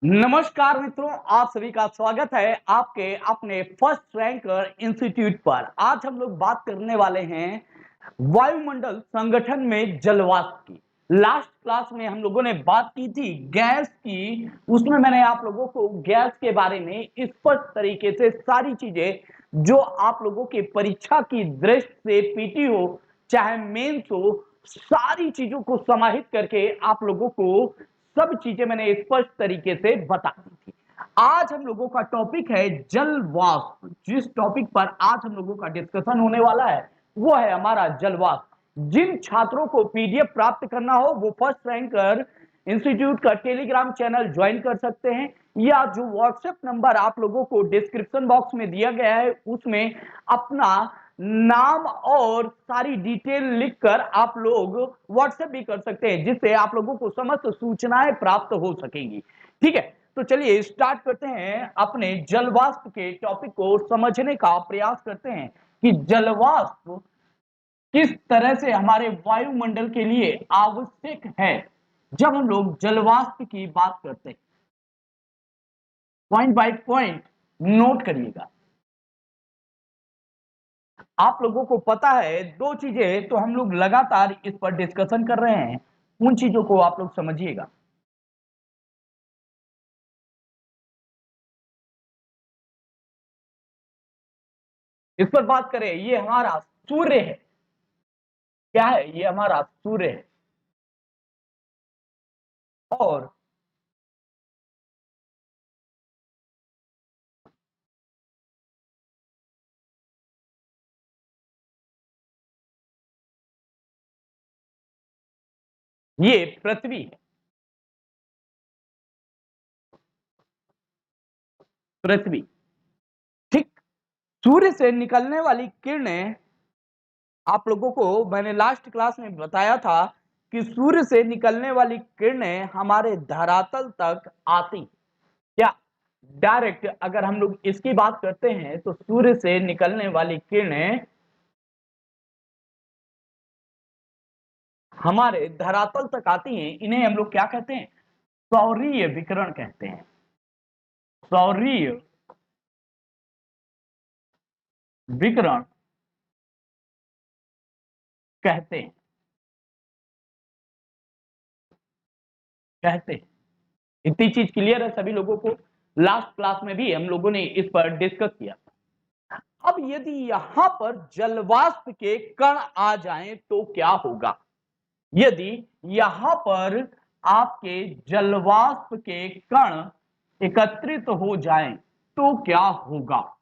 नमस्कार मित्रों, आप सभी का स्वागत है आपके अपने फर्स्ट रैंकर इंस्टीट्यूट पर। आज हम लोग बात करने वाले हैं वायुमंडल संगठन में जलवाष्प की। लास्ट क्लास में हम लोगों ने बात की थी गैस की। उसमें मैंने आप लोगों को गैस के बारे में स्पष्ट तरीके से सारी चीजें जो आप लोगों की परीक्षा की दृष्टि से पीटी हो चाहे मेंस हो, सारी चीजों को समाहित करके आप लोगों को सब चीजें मैंने स्पष्ट तरीके से बता दी थी। आज हम लोगों का टॉपिक है जल वाष्प। जिस टॉपिक पर आज हम लोगों का डिस्कशन होने वाला है वो है हमारा जल वाष्प। जिन छात्रों को पीडीएफ प्राप्त करना हो वो फर्स्ट रैंकर इंस्टीट्यूट का टेलीग्राम चैनल ज्वाइन कर सकते हैं, या जो व्हाट्सएप नंबर आप लोगों को डिस्क्रिप्शन बॉक्स में दिया गया है उसमें अपना नाम और सारी डिटेल लिखकर आप लोग व्हाट्सएप भी कर सकते हैं, जिससे आप लोगों को समस्त सूचनाएं प्राप्त हो सकेंगी। ठीक है, तो चलिए स्टार्ट करते हैं। अपने जलवाष्प के टॉपिक को समझने का प्रयास करते हैं कि जलवाष्प किस तरह से हमारे वायुमंडल के लिए आवश्यक है। जब हम लोग जलवाष्प की बात करते हैं, पॉइंट बाय पॉइंट नोट करिएगा। आप लोगों को पता है दो चीजें तो हम लोग लगातार इस पर डिस्कशन कर रहे हैं, उन चीजों को आप लोग समझिएगा। इस पर बात करें, ये हमारा सूर्य है। क्या है? ये हमारा सूर्य है। और ये पृथ्वी है। पृथ्वी, ठीक। सूर्य से निकलने वाली किरणें, आप लोगों को मैंने लास्ट क्लास में बताया था कि सूर्य से निकलने वाली किरणें हमारे धरातल तक आती। क्या डायरेक्ट अगर हम लोग इसकी बात करते हैं तो सूर्य से निकलने वाली किरणें हमारे धरातल तक आती हैं। इन्हें हम लोग क्या कहते हैं? सौरीय विकिरण कहते हैं। सौरीय विकिरण कहते हैं। कहते हैं। इतनी चीज क्लियर है सभी लोगों को? लास्ट क्लास में भी हम लोगों ने इस पर डिस्कस किया। अब यदि यहां पर जलवाष्प के कण आ जाएं तो क्या होगा? यदि यहां पर आपके जलवाष्प के कण एकत्रित हो जाएं तो क्या होगा?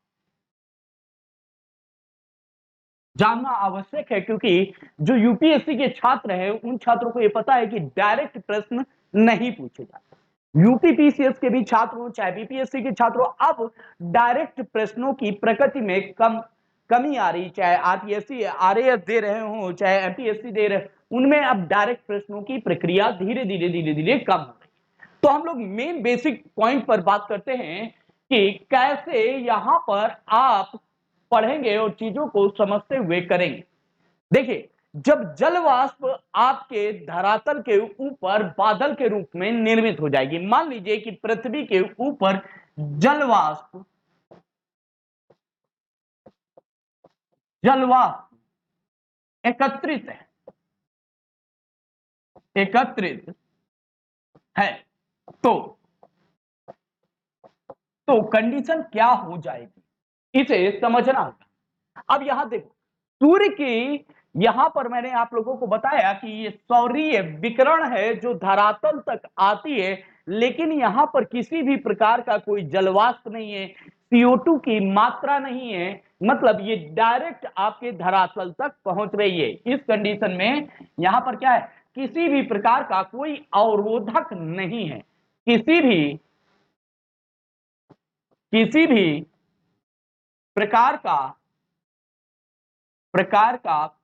जानना आवश्यक है, क्योंकि जो यूपीएससी के छात्र हैं उन छात्रों को यह पता है कि डायरेक्ट प्रश्न नहीं पूछे जाते। यूपीपीसीएस के भी छात्र हो चाहे बीपीएससी के छात्र हो, अब डायरेक्ट प्रश्नों की प्रकृति में कमी आ रही। चाहे आरपीएससी आरएएस दे रहे हो चाहे एमपीएससी दे रहे, उनमें अब डायरेक्ट प्रश्नों की प्रक्रिया धीरे धीरे धीरे धीरे कम हो रही। तो हम लोग मेन बेसिक पॉइंट पर बात करते हैं कि कैसे यहां पर आप पढ़ेंगे और चीजों को समझते हुए करेंगे। देखिए, जब जल वाष्प आपके धरातल के ऊपर बादल के रूप में निर्मित हो जाएगी, मान लीजिए कि पृथ्वी के ऊपर जल वाष्प एकत्रित है, एकत्रित है, तो कंडीशन क्या हो जाएगी इसे समझना होगा। अब यहां देखो, सूर्य की यहां पर मैंने आप लोगों को बताया कि ये सौरीय विकिरण है जो धरातल तक आती है, लेकिन यहां पर किसी भी प्रकार का कोई जलवाष्प नहीं है, CO2 की मात्रा नहीं है। मतलब ये डायरेक्ट आपके धरातल तक पहुंच रही है। इस कंडीशन में यहां पर क्या है? किसी भी प्रकार का कोई अवरोधक नहीं है। किसी भी प्रकार का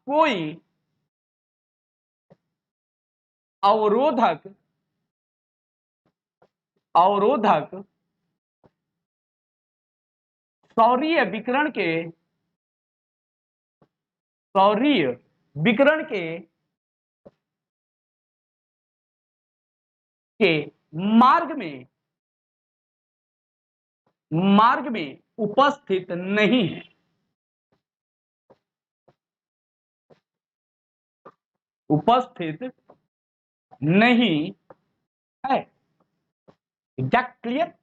कोई अवरोधक अवरोधक सौरीय विकिरण के सौरीय विकिरण के मार्ग में मार्ग में उपस्थित नहीं है। उपस्थित नहीं है। Exact clear?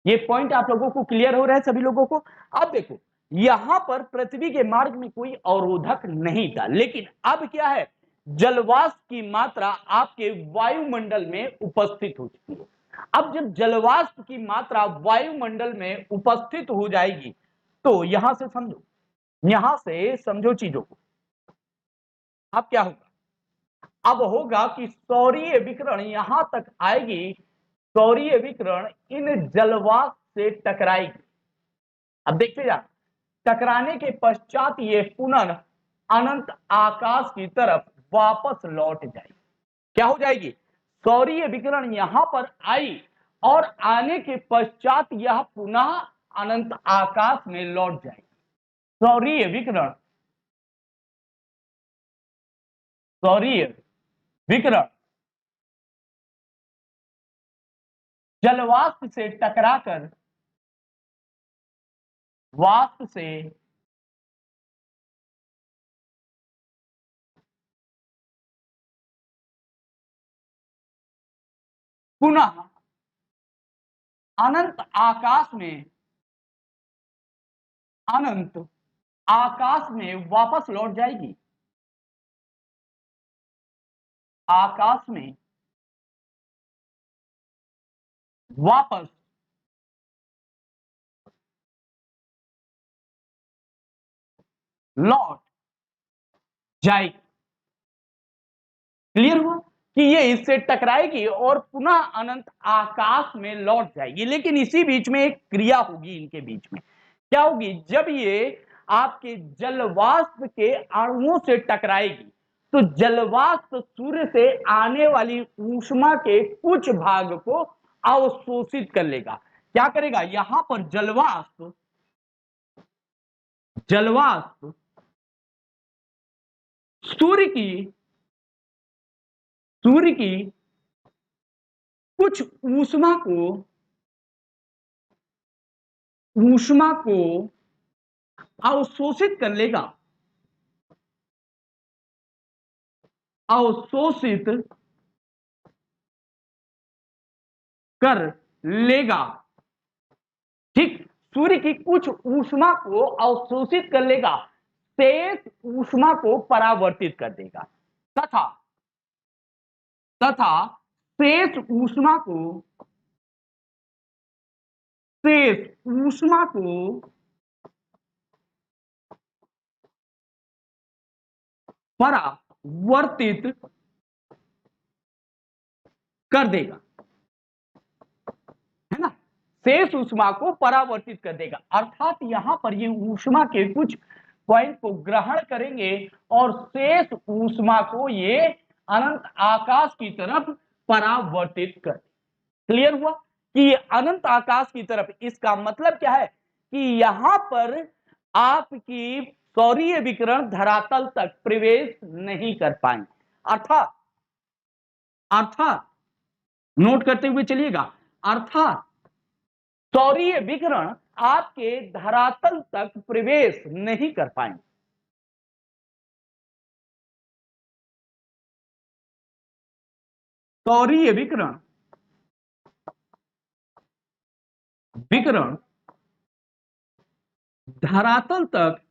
ये पॉइंट आप लोगों को क्लियर हो रहा है सभी लोगों को? अब देखो, यहां पर पृथ्वी के मार्ग में कोई अवरोधक नहीं था, लेकिन अब क्या है, जलवाष्प की मात्रा आपके वायुमंडल में उपस्थित हो चुकी है। अब जब जलवाष्प की मात्रा वायुमंडल में उपस्थित हो जाएगी तो यहां से समझो, यहां से समझो चीजों को। अब क्या होगा, अब होगा कि सौरीय विकिरण यहां तक आएगी, सौरीय विकिरण इन जलवाष्प से टकराएगी। अब देखते जा, टकराने के पश्चात ये पुनः अनंत आकाश की तरफ वापस लौट जाएगी। क्या हो जाएगी, सौरीय विकिरण यहां पर आई और आने के पश्चात यह पुनः अनंत आकाश में लौट जाएगी। सौरीय विकिरण, सौरीय विकिरण जलवाष्प से टकराकर वाष्प से पुनः अनंत आकाश में, अनंत आकाश में वापस लौट जाएगी। आकाश में वापस लौट जाएगी। क्लियर हुआ कि ये इससे टकराएगी और पुनः अनंत आकाश में लौट जाएगी। लेकिन इसी बीच में एक क्रिया होगी, इनके बीच में क्या होगी, जब ये आपके जलवाष्प के अणुओं से टकराएगी तो जलवाष्प सूर्य से आने वाली ऊष्मा के कुछ भाग को अवशोषित कर लेगा। क्या करेगा, यहां पर जलवाष्प, जलवाष्प सूर्य की, सूर्य की कुछ ऊष्मा को, ऊष्मा को अवशोषित कर लेगा, अवशोषित कर लेगा। ठीक, सूर्य की कुछ ऊष्मा को अवशोषित कर लेगा, शेष ऊष्मा को परावर्तित कर देगा, तथा तथा शेष ऊष्मा को, शेष ऊष्मा को परावर्तित कर देगा, है ना, शेष ऊष्मा को परावर्तित कर देगा। अर्थात यहां पर ये ऊष्मा के कुछ पॉइंट को ग्रहण करेंगे और शेष ऊष्मा को ये अनंत आकाश की तरफ परावर्तित कर। क्लियर हुआ कि ये अनंत आकाश की तरफ, इसका मतलब क्या है कि यहां पर आपकी सौरीय विकिरण धरातल तक प्रवेश नहीं कर पाएंगे। अर्थात, अर्थात नोट करते हुए चलिएगा, अर्थात सौरीय विकिरण आपके धरातल तक प्रवेश नहीं कर पाएंगे। सौरीय विकिरण, विकिरण धरातल तक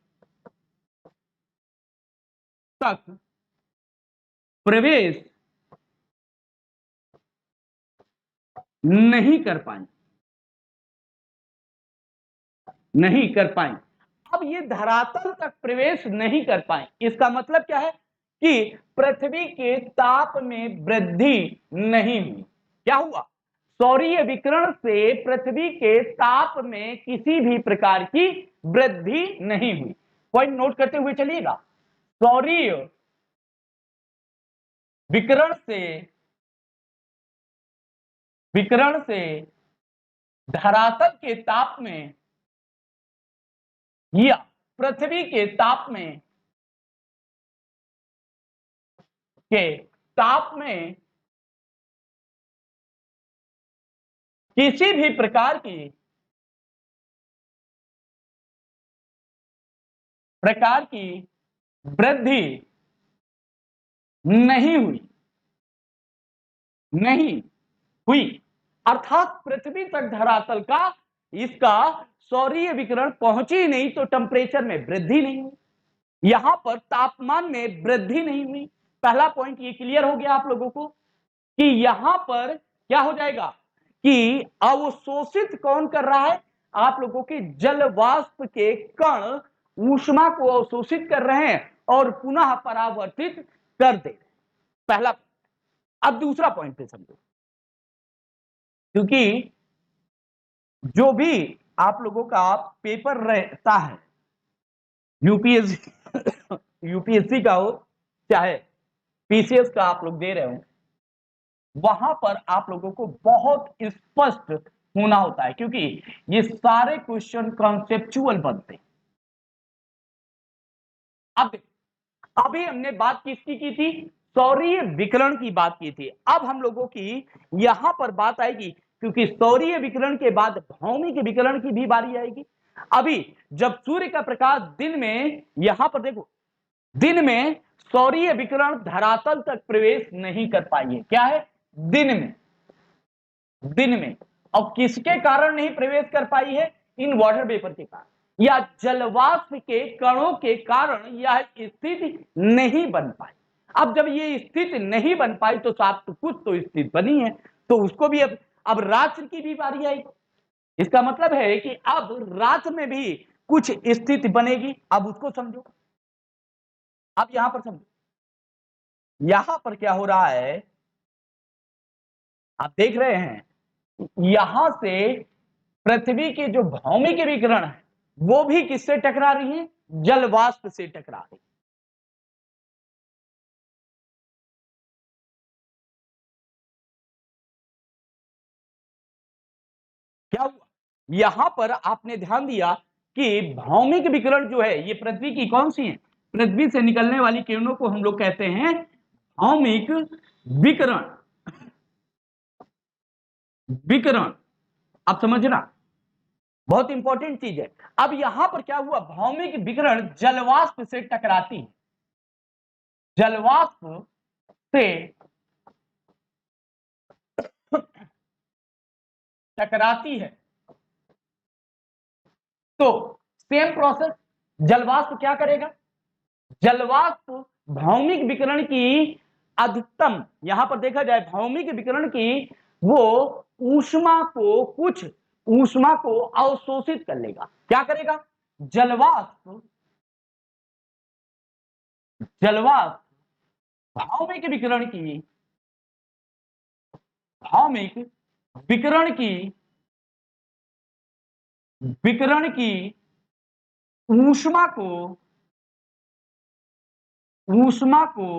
प्रवेश नहीं कर पाएंगे, नहीं कर पाएंगे। अब ये धरातल तक प्रवेश नहीं कर पाए, इसका मतलब क्या है कि पृथ्वी के ताप में वृद्धि नहीं हुई। क्या हुआ, सौरीय विकिरण से पृथ्वी के ताप में किसी भी प्रकार की वृद्धि नहीं हुई। पॉइंट नोट करते हुए चलिएगा, सौरीय विकिरण से, विकिरण से धरातल के ताप में या पृथ्वी के ताप में, के ताप में किसी भी प्रकार की प्रकार की वृद्धि नहीं हुई, नहीं हुई, अर्थात पृथ्वी तक धरातल का इसका सौरीय विकिरण पहुंची नहीं तो टेम्परेचर में वृद्धि नहीं हुई, यहां पर तापमान में वृद्धि नहीं हुई। पहला पॉइंट ये क्लियर हो गया आप लोगों को कि यहां पर क्या हो जाएगा कि अवशोषित कौन कर रहा है, आप लोगों के जल वाष्प के कण ऊष्मा को अवशोषित कर रहे हैं और पुनः परावर्तित कर दे। पहला। अब दूसरा पॉइंट पे समझो, क्योंकि जो भी आप लोगों का पेपर रहता है यूपीएससी यूपीएससी का हो चाहे पीसीएस का आप लोग दे रहे हो, वहां पर आप लोगों को बहुत स्पष्ट होना होता है, क्योंकि ये सारे क्वेश्चन कॉन्सेप्चुअल बनते हैं। अब अभी हमने बात किसकी की थी, सौरीय विकिरण की बात की थी। अब हम लोगों की यहां पर बात आएगी, क्योंकि सौरीय विकिरण के बाद भौमिक विकिरण की भी बारी आएगी। अभी जब सूर्य का प्रकाश दिन में, यहां पर देखो, दिन में सौरीय विकिरण धरातल तक प्रवेश नहीं कर पाई है। क्या है, दिन में, दिन में। और किसके कारण नहीं प्रवेश कर पाई है, इन वाटर वेपर के कारण या जलवाष्प के कणों के कारण यह स्थिति नहीं बन पाई। अब जब ये स्थिति नहीं बन पाई तो साथ तो कुछ तो स्थिति बनी है, तो उसको भी अब रात्र की भी बारी आएगी। इसका मतलब है कि अब रात्र में भी कुछ स्थिति बनेगी। अब उसको समझो, अब यहां पर समझो, यहां पर क्या हो रहा है, आप देख रहे हैं यहां से पृथ्वी के जो भौमिक विकिरण है वो भी किससे टकरा रही है, जल वाष्प से टकरा रही। क्या हुआ, यहां पर आपने ध्यान दिया कि भौमिक विकिरण जो है ये पृथ्वी की कौन सी है, पृथ्वी से निकलने वाली किरणों को हम लोग कहते हैं भौमिक विकिरण। विकिरण आप समझना, बहुत इंपॉर्टेंट चीज है। अब यहां पर क्या हुआ, भौमिक विकिरण जलवाष्प से टकराती है, जलवाष्प से टकराती है। तो सेम प्रोसेस, जलवाष्प क्या करेगा, जलवाष्प भौमिक विकिरण की अधिकतम, यहां पर देखा जाए भौमिक विकिरण की वो ऊष्मा को, कुछ ऊष्मा को अवशोषित कर लेगा। क्या करेगा, जलवाष्प, जलवाष्प भौमिक विकिरण की, भौमिक विकिरण की, विकिरण की ऊष्मा को, ऊष्मा को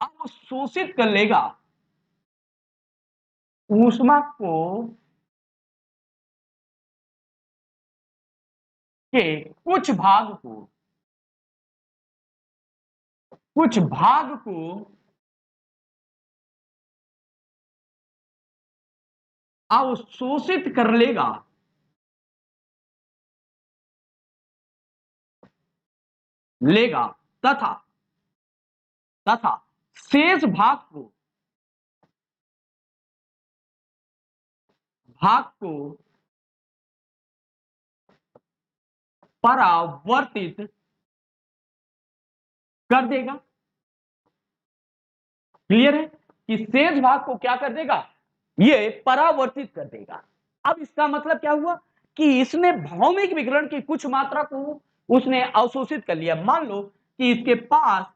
अवशोषित कर लेगा, ऊष्मा को के कुछ भाग को, कुछ भाग को अवशोषित कर लेगा, लेगा तथा, तथा शेष भाग को, भाग को परावर्तित कर देगा। क्लियर है कि शेष भाग को क्या कर देगा, ये परावर्तित कर देगा। अब इसका मतलब क्या हुआ कि इसने भौमिक विकिरण की कुछ मात्रा को उसने अवशोषित कर लिया। मान लो कि इसके पास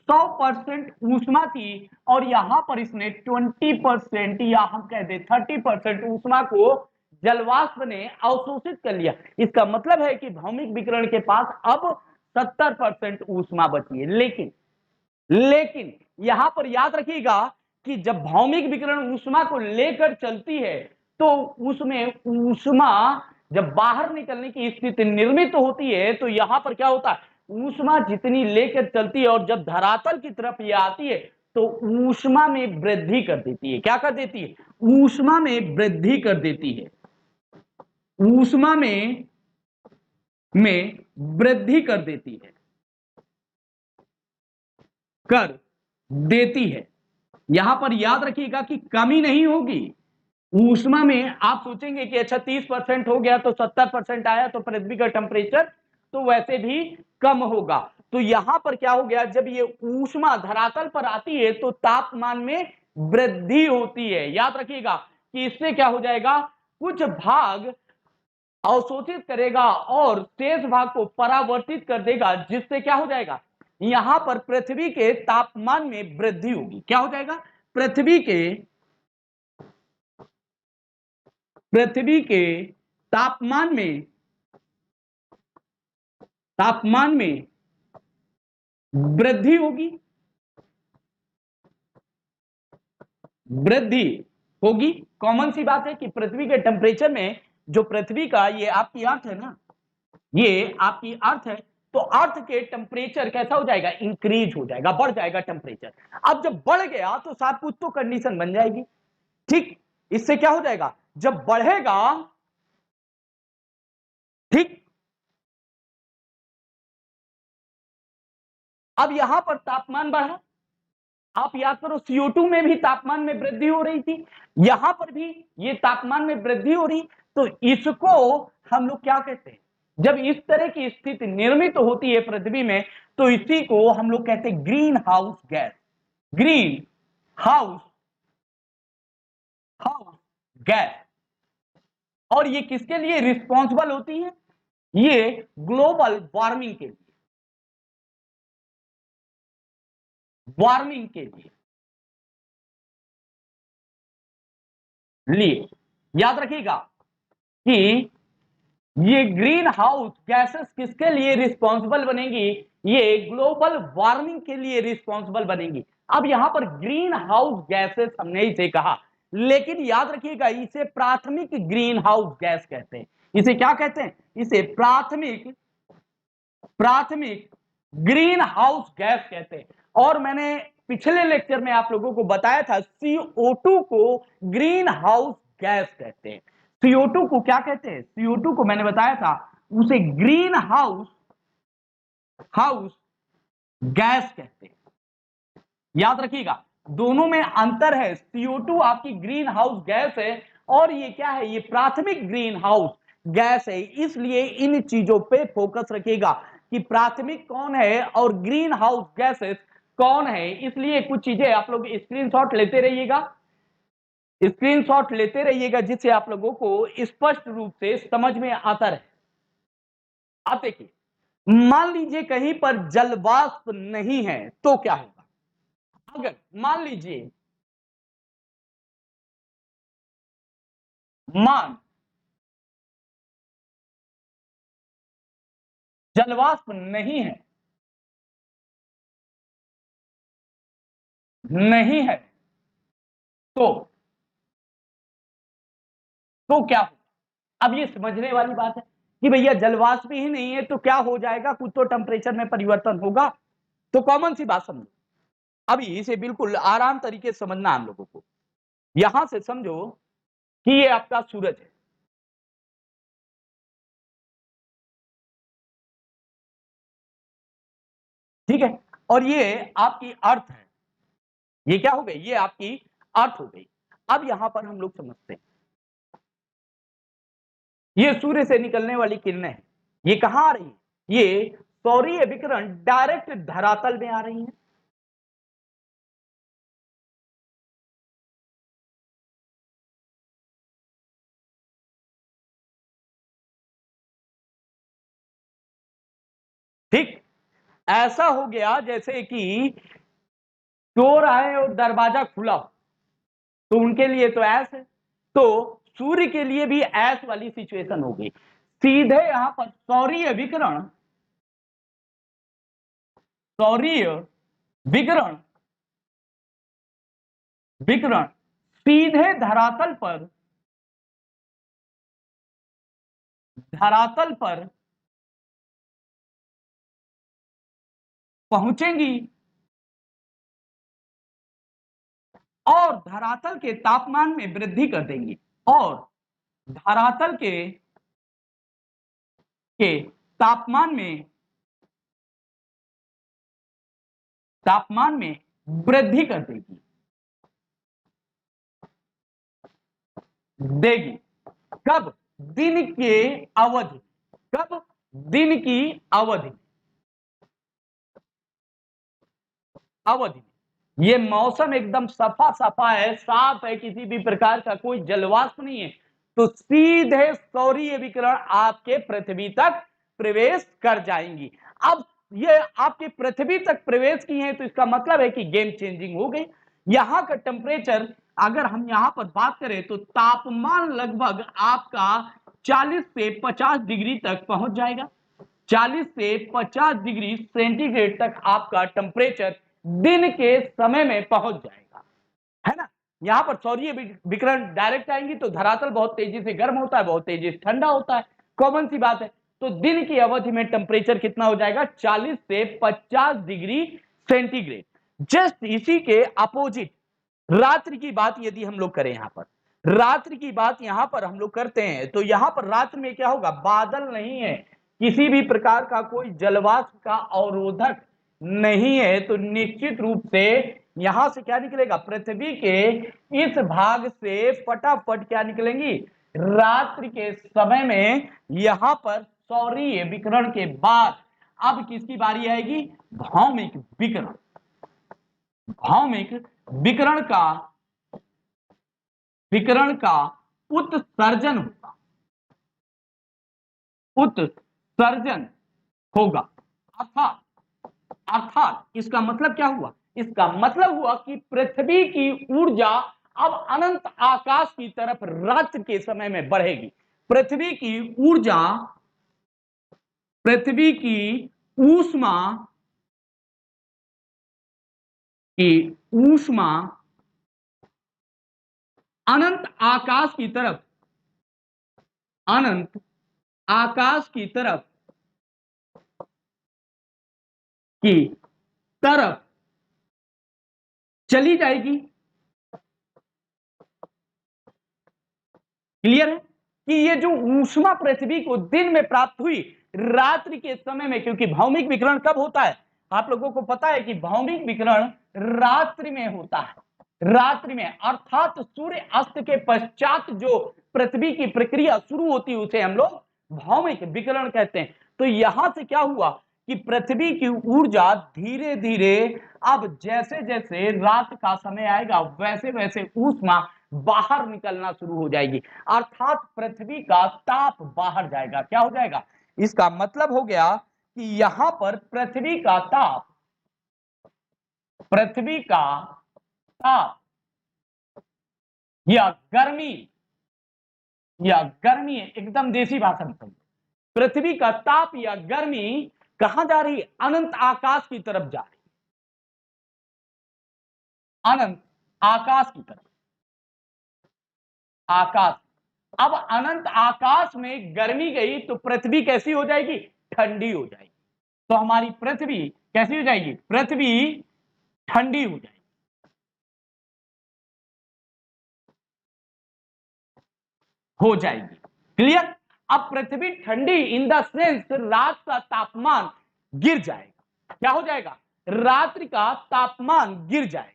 100% ऊष्मा थी और यहां पर इसने 20% या हम कह दे 30% ऊष्मा को जलवाष्प ने अवशोषित कर लिया। इसका मतलब है कि भौमिक विकिरण के पास अब 70% ऊष्मा बची है। लेकिन यहां पर याद रखिएगा कि जब भौमिक विकिरण ऊष्मा को लेकर चलती है तो उसमें ऊष्मा जब बाहर निकलने की स्थिति निर्मित होती है तो यहां पर क्या होता है, ऊष्मा जितनी लेकर चलती है और जब धरातल की तरफ ये आती है तो ऊष्मा में वृद्धि कर देती है। क्या कर देती है, ऊष्मा में वृद्धि कर देती है, ऊष्मा में में वृद्धि कर देती है, कर देती है। यहां पर याद रखिएगा कि कमी नहीं होगी। ऊष्मा में आप सोचेंगे कि अच्छा 30% हो गया तो 70% आया तो पृथ्वी का टेम्परेचर तो वैसे भी कम होगा। तो यहां पर क्या हो गया, जब ये ऊष्मा धरातल पर आती है तो तापमान में वृद्धि होती है। याद रखिएगा कि इससे क्या हो जाएगा, कुछ भाग अवशोषित करेगा और शेष भाग को परावर्तित कर देगा, जिससे क्या हो जाएगा, यहां पर पृथ्वी के तापमान में वृद्धि होगी। क्या हो जाएगा, पृथ्वी के तापमान में वृद्धि होगी, वृद्धि होगी। कॉमन सी बात है कि पृथ्वी के टेम्परेचर में, जो पृथ्वी का ये आपकी अर्थ है ना, ये आपकी अर्थ है, तो अर्थ के टेम्परेचर कैसा हो जाएगा, इंक्रीज हो जाएगा, बढ़ जाएगा टेम्परेचर। अब जब बढ़ गया तो साथ कुछ तो कंडीशन बन जाएगी। ठीक, इससे क्या हो जाएगा, जब बढ़ेगा, ठीक, अब यहां पर तापमान बढ़ा, आप याद करो CO2 में भी तापमान में वृद्धि हो रही थी, यहां पर भी ये तापमान में वृद्धि हो रही, तो इसको हम लोग क्या कहते हैं, जब इस तरह की स्थिति निर्मित होती है पृथ्वी में, तो इसी को हम लोग कहते हैं green house gas. Green house gas. और ये किसके लिए रिस्पॉन्सिबल होती है, ये ग्लोबल वार्मिंग के लिए, वार्मिंग के लिए याद रखिएगा कि ये ग्रीन हाउस गैसेस किसके लिए रिस्पॉन्सिबल बनेगी, ये ग्लोबल वार्मिंग के लिए रिस्पॉन्सिबल बनेगी। अब यहां पर ग्रीन हाउस गैसेस हमने इसे कहा, लेकिन याद रखिएगा इसे प्राथमिक ग्रीन हाउस गैस कहते हैं। इसे क्या कहते हैं, इसे प्राथमिक प्राथमिक ग्रीन हाउस गैस कहते हैं। और मैंने पिछले लेक्चर में आप लोगों को बताया था CO2 को ग्रीन हाउस गैस कहते हैं। CO2 को क्या कहते हैं, CO2 को मैंने बताया था उसे ग्रीन हाउस गैस कहते हैं। याद रखिएगा दोनों में अंतर है, CO2 आपकी ग्रीन हाउस गैस है और ये क्या है, ये प्राथमिक ग्रीन हाउस गैस है। इसलिए इन चीजों पे फोकस रखिएगा कि प्राथमिक कौन है और ग्रीन हाउस गैसेस कौन है। इसलिए कुछ चीजें आप लोग स्क्रीनशॉट लेते रहिएगा, स्क्रीनशॉट लेते रहिएगा, जिससे आप लोगों को स्पष्ट रूप से समझ में आता रहे। अब देखिए मान लीजिए कहीं पर जलवाष्प नहीं है तो क्या होगा, अगर मान लीजिए जलवाष्प नहीं है तो क्या हो। अब ये समझने वाली बात है कि भैया जलवाष्प ही नहीं है तो क्या हो जाएगा, कुछ तो टेम्परेचर में परिवर्तन होगा। तो कॉमन सी बात समझो, अभी इसे बिल्कुल आराम तरीके से समझना हम लोगों को। यहां से समझो कि ये आपका सूरज है, ठीक है, और ये आपकी अर्थ है। ये क्या हो गई, ये आपकी अर्थ हो गई। अब यहां पर हम लोग समझते हैं, ये सूर्य से निकलने वाली किरणें हैं, ये कहां आ रही है, ये सौरीय विकिरण डायरेक्ट धरातल में आ रही है। ठीक, ऐसा हो गया जैसे कि चोर आए और दरवाजा खुला तो उनके लिए तो ऐस है, तो सूर्य के लिए भी ऐस वाली सिचुएशन होगी। सीधे यहां पर सौरीय विकिरण विकिरण सीधे धरातल पर पहुंचेंगी और धरातल के तापमान में वृद्धि कर देंगी, और धरातल के तापमान में वृद्धि कर देगी। कब? दिन के अवधि। कब? दिन की अवधि। ये मौसम एकदम सफा सफा है, साफ है, किसी भी प्रकार का कोई जलवाष्प नहीं है, तो सीधे सौरीय विकिरण आपके पृथ्वी तक प्रवेश कर जाएंगी। अब ये आपके पृथ्वी तक प्रवेश की है तो इसका मतलब है कि गेम चेंजिंग हो गई। यहां का टेम्परेचर अगर हम यहां पर बात करें तो तापमान लगभग आपका 40 से 50 डिग्री तक पहुंच जाएगा। 40 से 50 डिग्री सेंटीग्रेड तक आपका टेम्परेचर दिन के समय में पहुंच जाएगा, है ना। यहां पर सौरीय विकिरण डायरेक्ट आएंगी तो धरातल बहुत तेजी से गर्म होता है, बहुत तेजी से ठंडा होता है, कॉमन सी बात है। तो दिन की अवधि में टेम्परेचर कितना हो जाएगा? 40 से 50 डिग्री सेंटीग्रेड। जस्ट इसी के अपोजिट रात्रि की बात यदि हम लोग करें, यहां पर रात्रि की बात यहां पर हम लोग करते हैं तो यहां पर रात्रि में क्या होगा? बादल नहीं है, किसी भी प्रकार का कोई जलवाष्प का अवरोधक नहीं है, तो निश्चित रूप से यहां से क्या निकलेगा? पृथ्वी के इस भाग से फटाफट क्या निकलेंगी? रात्रि के समय में यहां पर सौरीय विकिरण के बाद अब किसकी बारी आएगी? भौमिक विकिरण। भौमिक विकिरण का उत्सर्जन होगा। उत्सर्जन होगा। अर्थात इसका मतलब क्या हुआ? इसका मतलब हुआ कि पृथ्वी की ऊर्जा अब अनंत आकाश की तरफ रात्रि के समय में बढ़ेगी। पृथ्वी की ऊर्जा, पृथ्वी की ऊष्मा अनंत आकाश की तरफ, अनंत आकाश की तरफ चली जाएगी। क्लियर है कि ये जो ऊष्मा पृथ्वी को दिन में प्राप्त हुई, रात्रि के समय में, क्योंकि भौमिक विकिरण कब होता है? आप लोगों को पता है कि भौमिक विकिरण रात्रि में होता है। रात्रि में अर्थात सूर्य अस्त के पश्चात जो पृथ्वी की प्रक्रिया शुरू होती है उसे हम लोग भौमिक विकिरण कहते हैं। तो यहां से क्या हुआ कि पृथ्वी की ऊर्जा धीरे धीरे अब जैसे जैसे रात का समय आएगा वैसे वैसे ऊष्मा बाहर निकलना शुरू हो जाएगी, अर्थात पृथ्वी का ताप बाहर जाएगा। क्या हो जाएगा? इसका मतलब हो गया कि यहां पर पृथ्वी का ताप या गर्मी, एकदम देसी भाषा में कहिए, पृथ्वी का ताप या गर्मी कहां जा रही है? अनंत आकाश की तरफ जा रही है। अनंत आकाश की तरफ। आकाश, अब अनंत आकाश में गर्मी गई तो पृथ्वी कैसी हो जाएगी? ठंडी हो जाएगी। तो हमारी पृथ्वी कैसी हो जाएगी? पृथ्वी ठंडी हो जाएगी। क्लियर? अब पृथ्वी ठंडी इन द सेंस रात का तापमान गिर जाएगा। क्या हो जाएगा? रात्रि का तापमान गिर जाएगा।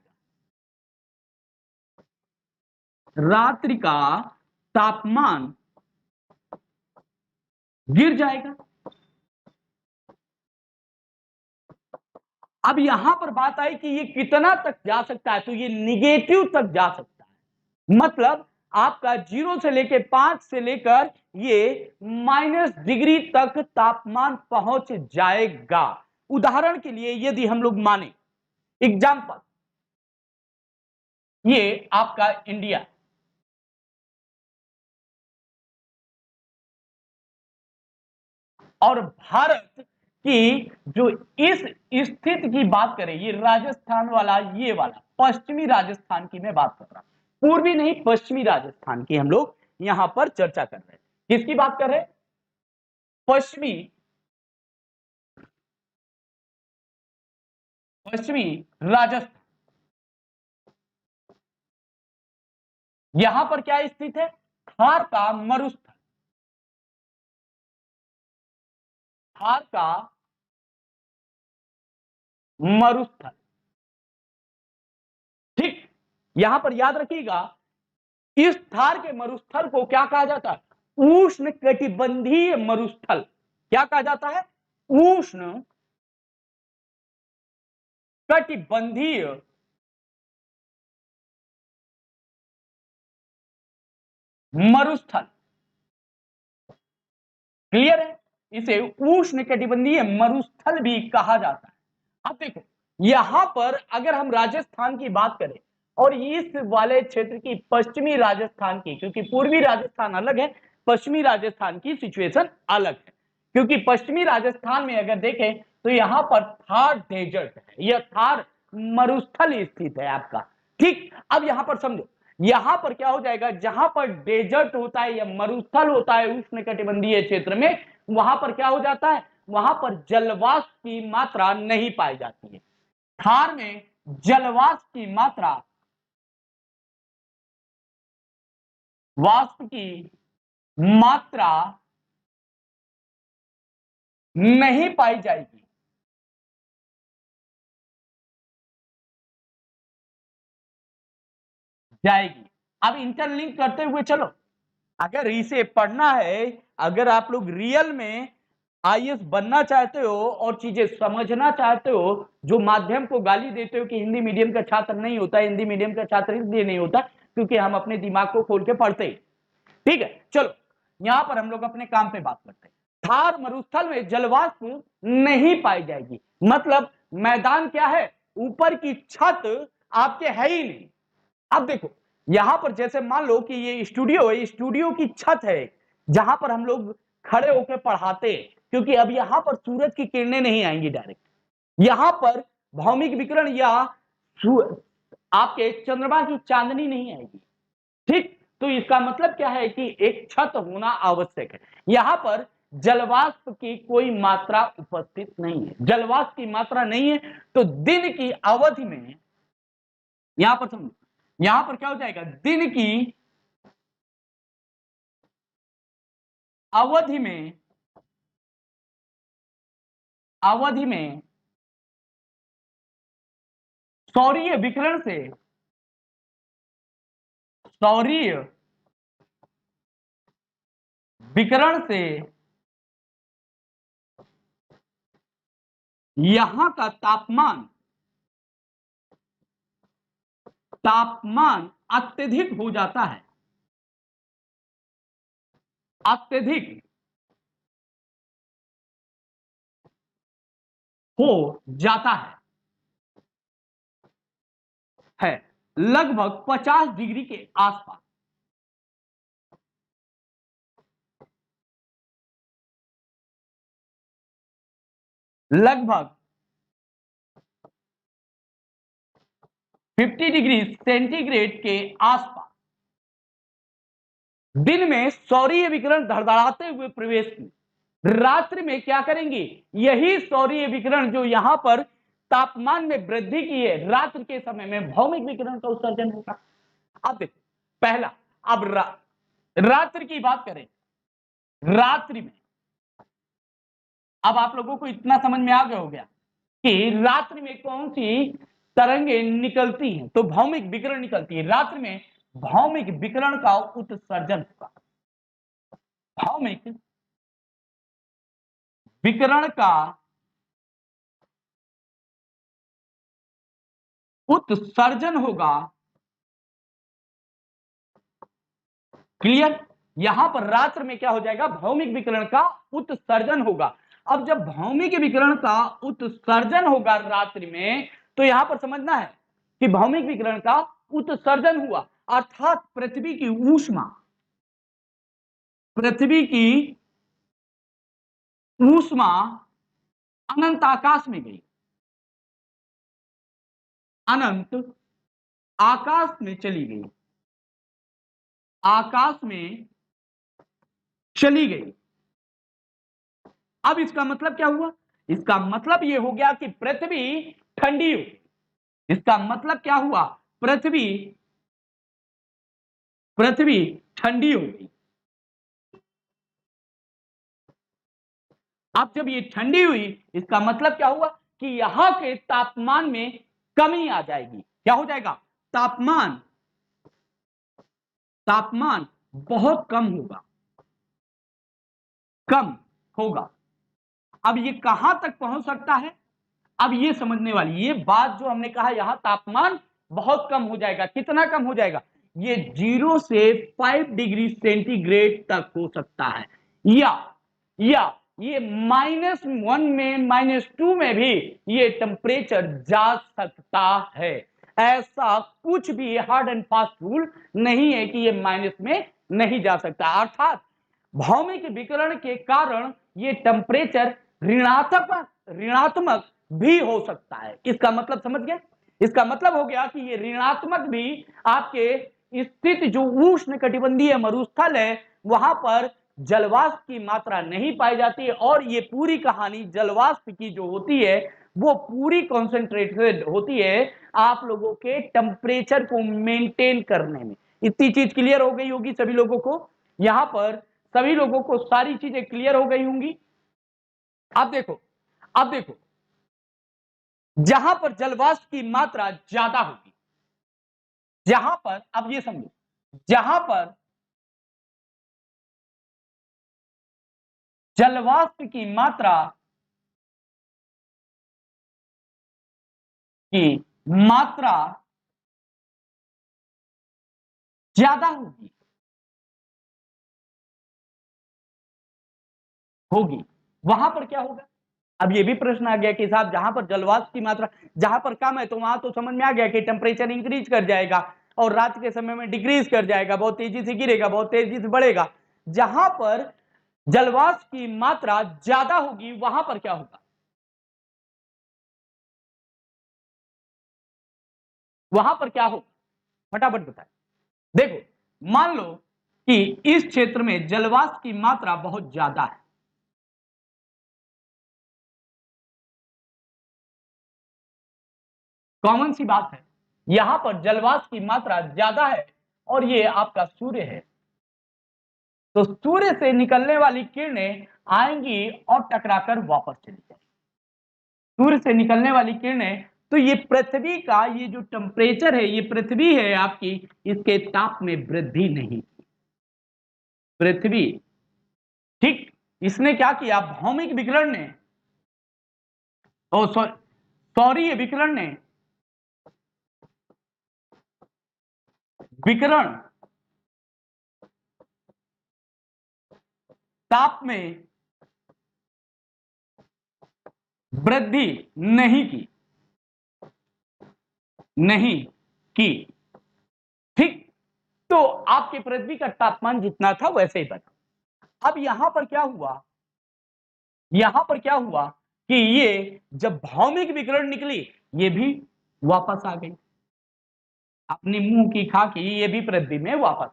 रात्रि का तापमान गिर जाएगा। अब यहां पर बात आई कि ये कितना तक जा सकता है, तो ये निगेटिव तक जा सकता है। मतलब आपका 0 से लेकर 5 से लेकर ये -डिग्री तक तापमान पहुंच जाएगा। उदाहरण के लिए यदि हम लोग माने, एग्जाम्पल, ये आपका इंडिया, और भारत की जो इस स्थिति की बात करें, ये राजस्थान वाला, ये वाला पश्चिमी राजस्थान की मैं बात कर रहा हूं, पूर्वी नहीं पश्चिमी राजस्थान की हम लोग यहां पर चर्चा कर रहे हैं। किसकी बात कर रहे हैं? पश्चिमी राजस्थान। यहां पर क्या स्थित है? थार का मरुस्थल। थार का मरुस्थल। ठीक, यहां पर याद रखिएगा, इस थार के मरुस्थल को क्या कहा जाता है? उष्ण कटिबंधीय मरुस्थल। क्या कहा जाता है? उष्ण कटिबंधीय मरुस्थल। क्लियर है? इसे उष्ण कटिबंधीय मरुस्थल भी कहा जाता है। अब देखो, यहां पर अगर हम राजस्थान की बात करें और इस वाले क्षेत्र की, पश्चिमी राजस्थान की, क्योंकि पूर्वी राजस्थान अलग है, पश्चिमी राजस्थान की सिचुएशन अलग है। क्योंकि पश्चिमी राजस्थान में अगर देखें तो यहां पर थार डेजर्ट है, यह थार मरुस्थल स्थित है आपका। ठीक, अब यहां पर समझो, यहां पर क्या हो जाएगा, जहां पर डेजर्ट होता है या मरुस्थल होता है उष्ण कटिबंधीय क्षेत्र में, वहां पर क्या हो जाता है, वहां पर जलवाष्प की मात्रा नहीं पाई जाती है। थार में जलवाष्प की मात्रा, वाष्प की मात्रा नहीं पाई जाएगी। जाएगी। अब इंटरलिंक करते हुए चलो, अगर इसे पढ़ना है, अगर आप लोग रियल में आईएएस बनना चाहते हो और चीजें समझना चाहते हो, जो माध्यम को गाली देते हो कि हिंदी मीडियम का छात्र नहीं होता, हिंदी मीडियम का छात्र इसलिए नहीं होता क्योंकि हम अपने दिमाग को खोल के पढ़ते हैं। ठीक है, चलो यहां पर हम लोग अपने काम पे बात करते हैं। थार मरुस्थल में जलवाष्प नहीं पाई जाएगी, मतलब मैदान क्या है, ऊपर की छत आपके है ही नहीं। अब देखो, यहां पर जैसे मान लो कि ये स्टूडियो है, स्टूडियो की छत है जहां पर हम लोग खड़े होकर पढ़ाते हैं, क्योंकि अब यहां पर सूरज की किरणें नहीं आएंगी डायरेक्ट, यहां पर भौमिक विकिरण या आपके चंद्रमा की चांदनी नहीं आएगी। ठीक, तो इसका मतलब क्या है कि एक छत होना आवश्यक है। यहां पर जलवाष्प की कोई मात्रा उपस्थित नहीं है, जलवाष्प की मात्रा नहीं है, तो दिन की अवधि में, यहां पर समझो, यहां पर क्या हो जाएगा, दिन की अवधि में, अवधि में सौरीय विकिरण से, सौरीय विकिरण से यहां का तापमान, तापमान अत्यधिक हो जाता है, अत्यधिक हो जाता है लगभग 50 डिग्री के आसपास। लगभग 50 डिग्री सेंटीग्रेड के आसपास दिन में सौरीय विकिरण धड़धड़ाते हुए प्रवेश की, रात्रि में क्या करेंगे, यही सौरीय विकिरण जो यहां पर तापमान में वृद्धि की है, रात्रि के समय में भौमिक विकिरण का उत्सर्जन होगा। अब देखो, पहला, अब रात्रि की बात करें, रात्रि में अब आप लोगों को इतना समझ में आ गया हो गया कि रात्रि में कौन सी तरंगे निकलती हैं, तो भौमिक विकिरण निकलती है रात्रि में, भौमिक विकिरण का उत्सर्जन होगा, भौमिक विकिरण का उत्सर्जन होगा। क्लियर? यहां पर रात्रि में क्या हो जाएगा, भौमिक विकिरण का उत्सर्जन होगा। अब जब भौमिक विकिरण का उत्सर्जन होगा रात्रि में, तो यहां पर समझना है कि भौमिक विकिरण का उत्सर्जन हुआ, अर्थात पृथ्वी की ऊष्मा, पृथ्वी की ऊष्मा अनंत आकाश में गई, अनंत आकाश में चली गई, आकाश में चली गई। अब इसका मतलब क्या हुआ, इसका मतलब यह हो गया कि पृथ्वी ठंडी हो गई। इसका मतलब क्या हुआ, पृथ्वी, पृथ्वी ठंडी हो गई। अब जब ये ठंडी हुई, इसका मतलब क्या हुआ कि यहां के तापमान में कमी आ जाएगी। क्या हो जाएगा? तापमान बहुत कम होगा, कम होगा। अब ये कहां तक पहुंच सकता है? अब ये समझने वाली ये बात जो हमने कहा, यहां तापमान बहुत कम हो जाएगा। कितना कम हो जाएगा? ये 0 से 5 डिग्री सेंटीग्रेड तक हो सकता है, या ये -1 में, -2 में भी ये टेम्परेचर जा सकता है। ऐसा कुछ भी हार्ड एंड फास्ट रूल नहीं है कि ये माइनस में नहीं जा सकता। अर्थात भौमिक विकिरण के कारण ये टेम्परेचर ऋणात्मक भी हो सकता है। इसका मतलब समझ गए? इसका मतलब हो गया कि ये ऋणात्मक भी आपके स्थित जो उष्ण कटिबंधीय मरुस्थल है वहां पर जलवाष्प की मात्रा नहीं पाई जाती है, और ये पूरी कहानी जलवाष्प की जो होती है वो पूरी कॉन्सेंट्रेटेड होती है आप लोगों के टेम्परेचर को मेंटेन करने में। इतनी चीज क्लियर हो गई होगी सभी लोगों को? यहां पर सभी लोगों को सारी चीजें क्लियर हो गई होंगी। अब देखो जहां पर जलवाष्प की मात्रा ज्यादा होगी, जहां पर, अब ये समझो, जहां पर जलवाष्प की मात्रा ज्यादा होगी, वहां पर क्या होगा? अब ये भी प्रश्न आ गया कि साहब जहां पर जलवाष्प की मात्रा जहां पर कम है तो वहां तो समझ में आ गया कि टेम्परेचर इंक्रीज कर जाएगा और रात के समय में डिक्रीज कर जाएगा, बहुत तेजी से गिरेगा, बहुत तेजी से बढ़ेगा। जहां पर जलवाष्प की मात्रा ज्यादा होगी वहां पर क्या होगा? वहां पर क्या होगा? फटाफट बताए। देखो मान लो कि इस क्षेत्र में जलवाष्प की मात्रा बहुत ज्यादा है, कॉमन सी बात है, यहां पर जलवाष्प की मात्रा ज्यादा है और ये आपका सूर्य है, तो सूर्य से निकलने वाली किरणें आएंगी और टकराकर वापस चली जाएंगी। सूर्य से निकलने वाली किरणें, तो ये पृथ्वी का ये जो टेम्परेचर है, ये पृथ्वी है आपकी, इसके ताप में वृद्धि नहीं की पृथ्वी। ठीक, इसने क्या किया? भौमिक विकिरण ने, सौरीय विकिरण ने विकिरण ताप में वृद्धि नहीं की। ठीक, तो आपके पृथ्वी का तापमान जितना था वैसे ही बना। अब यहां पर क्या हुआ कि ये जब भौमिक विकिरण निकली ये भी वापस आ गई, अपनी मुंह की खाकी ये भी पृथ्वी में वापस।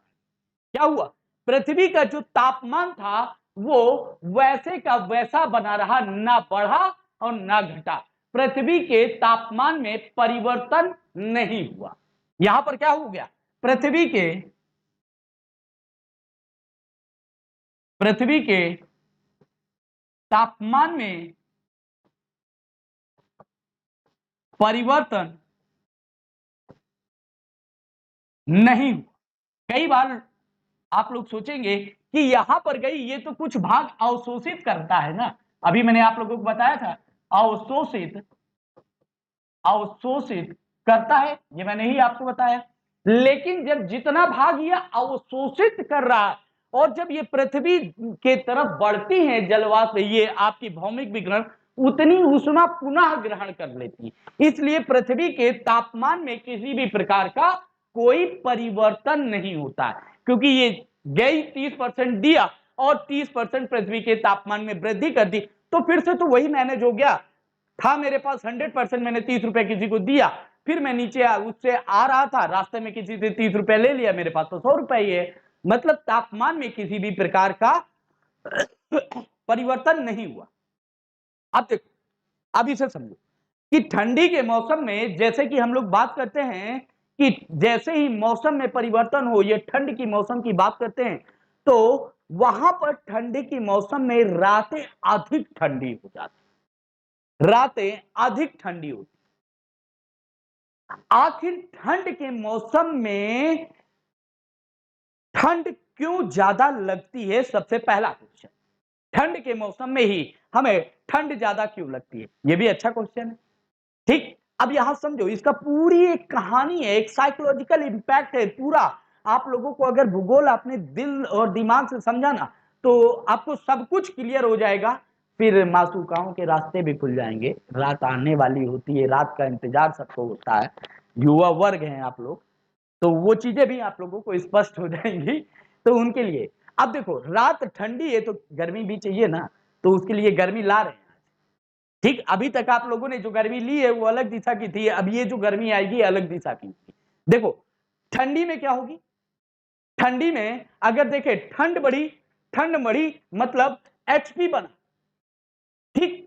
क्या हुआ? पृथ्वी का जो तापमान था वो वैसे का वैसा बना रहा, ना बढ़ा और ना घटा। पृथ्वी के तापमान में परिवर्तन नहीं हुआ। यहां पर क्या हो गया? पृथ्वी के तापमान में परिवर्तन नहीं हुआ। कई बार आप लोग सोचेंगे कि यहां पर गई ये तो कुछ भाग अवशोषित करता है ना, अभी मैंने आप लोगों को बताया था अवशोषित करता है, ये मैंने ही आपको बताया। लेकिन जब जितना भाग ये अवशोषित कर रहा है और जब ये पृथ्वी के तरफ बढ़ती है जलवाष्प, ये आपकी भौमिक विकिरण उतनी ऊष्मा पुनः ग्रहण कर लेती है। इसलिए पृथ्वी के तापमान में किसी भी प्रकार का कोई परिवर्तन नहीं होता है, क्योंकि ये गई 30% दिया और 30% पृथ्वी के तापमान में वृद्धि कर दी, तो फिर से तो वही मैनेज हो गया। था मेरे पास 100%, मैंने 30 रुपए किसी को दिया, फिर मैं नीचे उससे आ रहा था, रास्ते में किसी से 30 रुपए ले लिया, मेरे पास तो 100 रुपए ही है। मतलब तापमान में किसी भी प्रकार का परिवर्तन नहीं हुआ। अब देखो, अब इसे समझो कि ठंडी के मौसम में जैसे कि हम लोग बात करते हैं कि जैसे ही मौसम में परिवर्तन हो, ये ठंड की मौसम की बात करते हैं, तो वहां पर ठंडी की मौसम में रातें अधिक ठंडी हो जाती, रातें अधिक ठंडी होती। आखिर ठंड के मौसम में ठंड क्यों ज्यादा लगती है? सबसे पहला क्वेश्चन, ठंड के मौसम में ही हमें ठंड ज्यादा क्यों लगती है? यह भी अच्छा क्वेश्चन है। ठीक, अब यहां समझो, इसका पूरी एक कहानी है, एक साइकोलॉजिकल इंपैक्ट है पूरा। आप लोगों को अगर भूगोल अपने दिल और दिमाग से समझा ना, तो आपको सब कुछ क्लियर हो जाएगा। फिर मासूकाओं के रास्ते भी खुल जाएंगे। रात आने वाली होती है, रात का इंतजार सबको होता है, युवा वर्ग हैं आप लोग, तो वो चीजें भी आप लोगों को स्पष्ट हो जाएंगी। तो उनके लिए अब देखो, रात ठंडी है तो गर्मी भी चाहिए ना, तो उसके लिए गर्मी ला रहे हैं। ठीक, अभी तक आप लोगों ने जो गर्मी ली है वो अलग दिशा की थी, अब ये जो गर्मी आएगी अलग दिशा की होगी। देखो ठंडी में क्या होगी, ठंडी में अगर देखें, ठंड बढ़ी मतलब एचपी बना। ठीक,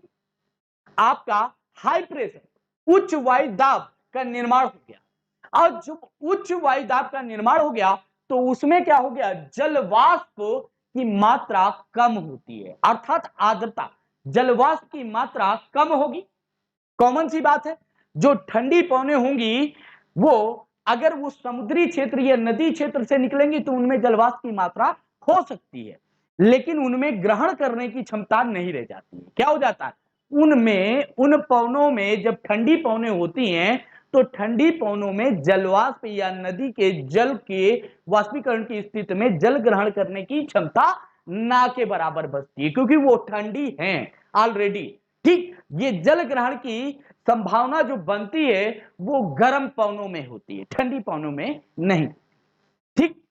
आपका हाई प्रेशर, उच्च वायु दाब का निर्माण हो गया, और जब उच्च वायु दाब का निर्माण हो गया तो उसमें क्या हो गया, जलवाष्प की मात्रा कम होती है, अर्थात आर्द्रता, जलवाष्प की मात्रा कम होगी। कॉमन सी बात है, जो ठंडी पवनें होंगी वो अगर वो समुद्री क्षेत्र या नदी क्षेत्र से निकलेंगी तो उनमें जलवाष्प की मात्रा हो सकती है, लेकिन उनमें ग्रहण करने की क्षमता नहीं रह जाती है। क्या हो जाता है, उनमें, उन पवनों में जब ठंडी पवनें होती हैं तो ठंडी पवनों में जलवाष्प या नदी के जल के वाष्पीकरण की स्थिति में जल ग्रहण करने की क्षमता ना के बराबर बचती है, क्योंकि वो ठंडी हैं ऑलरेडी। ठीक, ये जल ग्रहण की संभावना जो बनती है वो गर्म पवनों में होती है, ठंडी पवनों में नहीं। ठीक,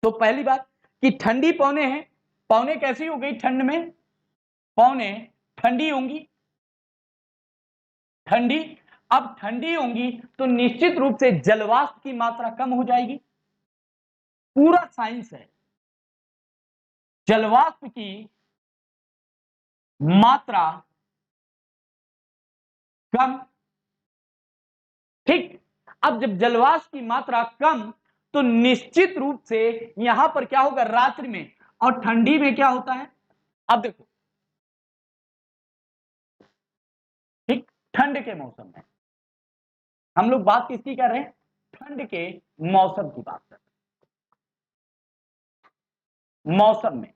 तो पहली बात कि ठंडी पवनें हैं, पवनें कैसी हो गई ठंड में, पवनें ठंडी होंगी, ठंडी, अब ठंडी होंगी तो निश्चित रूप से जलवाष्प की मात्रा कम हो जाएगी। पूरा साइंस है, जलवाष्प की मात्रा कम। ठीक, अब जब जलवाष्प की मात्रा कम तो निश्चित रूप से यहां पर क्या होगा, रात्रि में और ठंडी में क्या होता है। अब देखो, ठीक, ठंड के मौसम में हम लोग बात किसकी कर रहे हैं, ठंड के मौसम की बात कर रहे हैं। मौसम में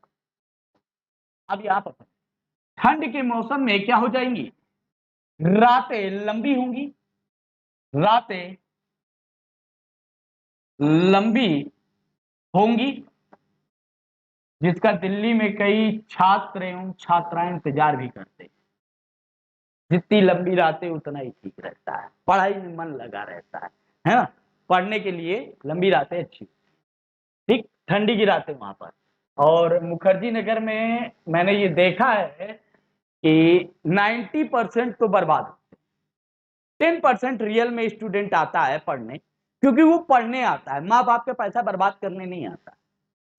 अब यहां पर ठंड के मौसम में क्या हो जाएंगी, रातें लंबी होंगी, रातें लंबी होंगी, जिसका दिल्ली में कई छात्र एवं छात्राएं इंतजार भी करते हैं। जितनी लंबी रातें उतना ही ठीक रहता है, पढ़ाई में मन लगा रहता है ना, पढ़ने के लिए लंबी रातें अच्छी। ठीक, ठंडी की रातें वहां पर, और मुखर्जी नगर में मैंने ये देखा है कि 90% तो बर्बाद होते, 10% रियल में स्टूडेंट आता है पढ़ने, क्योंकि वो पढ़ने आता है, माँ बाप का पैसा बर्बाद करने नहीं आता।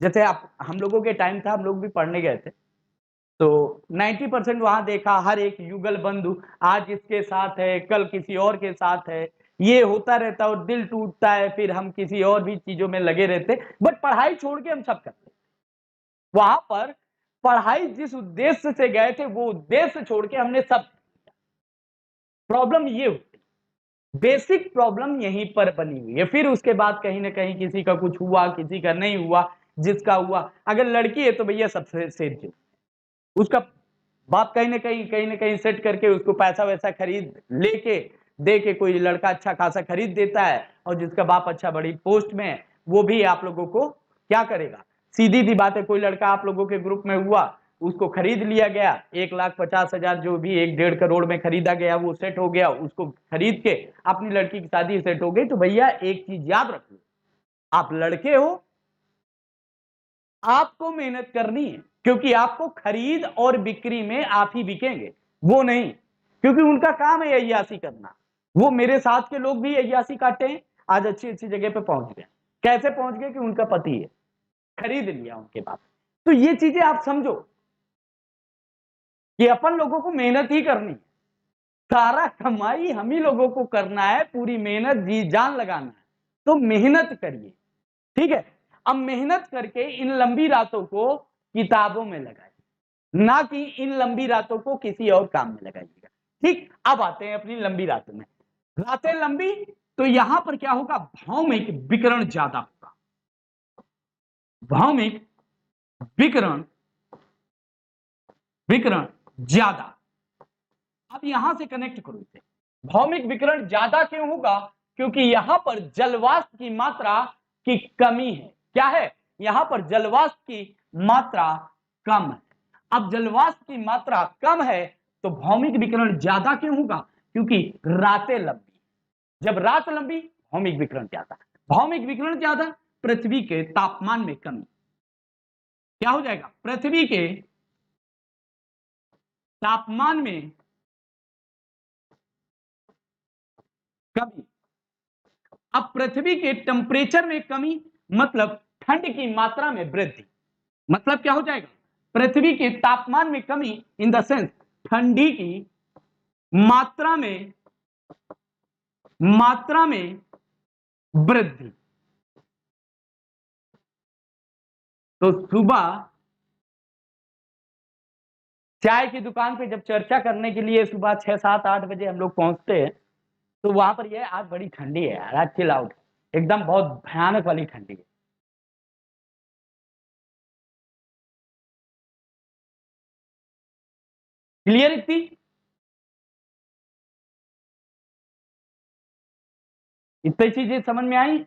जैसे आप, हम लोगों के टाइम था, हम लोग भी पढ़ने गए थे, तो 90% वहां देखा, हर एक युगल बंधु आज इसके साथ है, कल किसी और के साथ है, ये होता रहता और दिल टूटता है, फिर हम किसी और भी चीजों में लगे रहते, बट पढ़ाई छोड़ के हम सब करते। वहां पर पढ़ाई जिस उद्देश्य से गए थे वो उद्देश्य छोड़ के हमने सब। प्रॉब्लम ये होती, बेसिक प्रॉब्लम यहीं पर बनी हुई है। फिर उसके बाद कहीं ना कहीं किसी का कुछ हुआ, किसी का नहीं हुआ, जिसका हुआ, अगर लड़की है तो भैया सबसे सेफ जो उसका बाप कहीं ना कहीं सेट करके उसको पैसा वैसा खरीद लेके दे के कोई लड़का अच्छा खासा खरीद देता है, और जिसका बाप अच्छा बड़ी पोस्ट में है वो भी आप लोगों को क्या करेगा। सीधी सी बात है, कोई लड़का आप लोगों के ग्रुप में हुआ, उसको खरीद लिया गया, 1,50,000 जो भी 1-1.5 करोड़ में खरीदा गया वो सेट हो गया, उसको खरीद के अपनी लड़की की शादी सेट हो गई। तो भैया एक चीज याद रखो, आप लड़के हो, आपको मेहनत करनी है, क्योंकि आपको खरीद और बिक्री में आप ही बिकेंगे, वो नहीं, क्योंकि उनका काम है अय्यासी करना। वो मेरे साथ के लोग भी अय्यासी काटे हैं, आज अच्छी अच्छी जगह पे पहुंच गए। कैसे पहुंच गए, कि उनका पति है, खरीद लिया उनके बाद। तो ये चीजें आप समझो कि अपन लोगों को मेहनत ही करनी है, सारा कमाई हम ही लोगों को करना है, पूरी मेहनत जी जान लगाना है, तो मेहनत करिए। ठीक है, अब मेहनत करके इन लंबी रातों को किताबों में लगाइए, ना कि इन लंबी रातों को किसी और काम में लगाइएगा। ठीक, अब आते हैं अपनी लंबी रातों में। रातें लंबी तो यहां पर क्या होगा, भौमिक विकिरण ज्यादा होगा, भौमिक विकिरण विकिरण ज्यादा। अब यहां से कनेक्ट करो इसे, भौमिक विकिरण ज्यादा क्यों होगा, क्योंकि यहां पर जलवाष्प की मात्रा की कमी है। क्या है, यहां पर जलवाष्प की मात्रा कम है। अब जलवाष्प की मात्रा कम है तो भौमिक विकिरण ज्यादा क्यों होगा, क्योंकि रातें लंबी, जब रात लंबी भौमिक विकिरण ज्यादा, भौमिक विकिरण ज्यादा, पृथ्वी के तापमान में कमी। क्या हो जाएगा, पृथ्वी के तापमान में कमी। अब पृथ्वी के टेम्परेचर में कमी मतलब ठंड की मात्रा में वृद्धि, मतलब क्या हो जाएगा, पृथ्वी के तापमान में कमी इन द सेंस ठंडी की मात्रा में वृद्धि। तो सुबह चाय की दुकान पे जब चर्चा करने के लिए सुबह 6, 7, 8 बजे हम लोग पहुंचते हैं तो वहां पर ये आज बड़ी ठंडी है यार, आज चिल आउट, एकदम बहुत भयानक वाली ठंडी है। क्लियर इतनी, इतनी चीजें समझ में आई।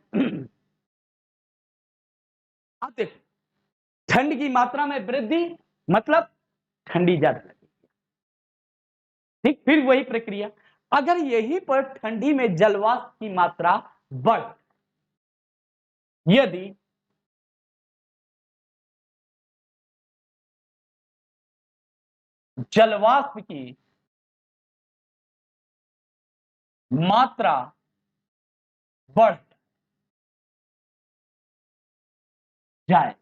अब देखो, ठंड की मात्रा में वृद्धि मतलब ठंडी ज्यादा लगेगी। ठीक, फिर वही प्रक्रिया, अगर यहीं पर ठंडी में जलवाष्प की मात्रा बढ़, यदि जलवाष्प की मात्रा बढ़ जाए